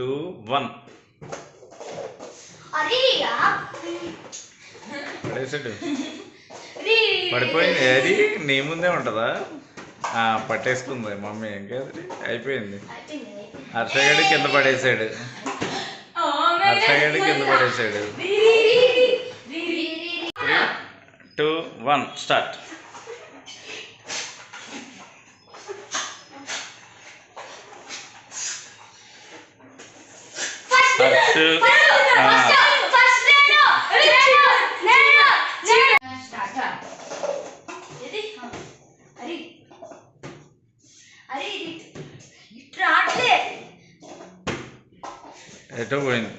2, 1 పడేసాడు పడిపోయింది అది నీ ముందే ఉంటుందా పట్టేసుకుంది మమ్మీ ఇంకేది అయిపోయింది హర్షగాడి కింద పడేసాడు 3, 2, 1 స్టార్ట్ ఎటో పోయింది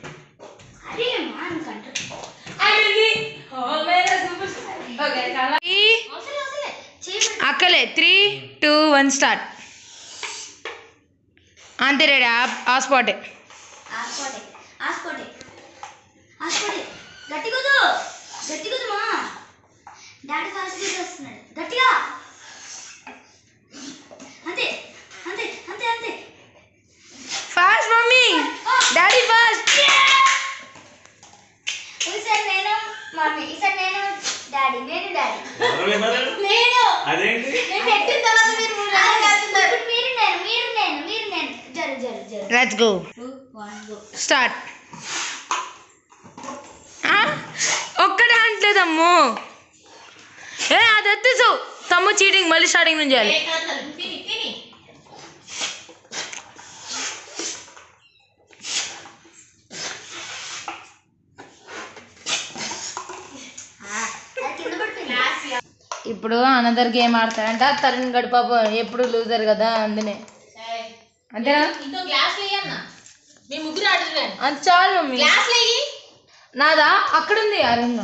అక్కలే 3, 2, 1 స్టార్ట్ అంతే రెడీ ఆ స్పాటే fast mummy daddy fast let's go start ఒక్కడే అంటలేదమ్ము అది ఎత్తేసు తమ్ము చీటింగ్ మళ్ళీ స్టార్టింగ్ నుంచి చేయాలి ఇప్పుడు అనదర్ గేమ్ ఆడతాడంట తరుణ్ గడి పాప ఎప్పుడు లూజర్ కదా అందునే అంతేనా అంత చాలు మమ్మీ నాదా అక్కడుంది అరుణ్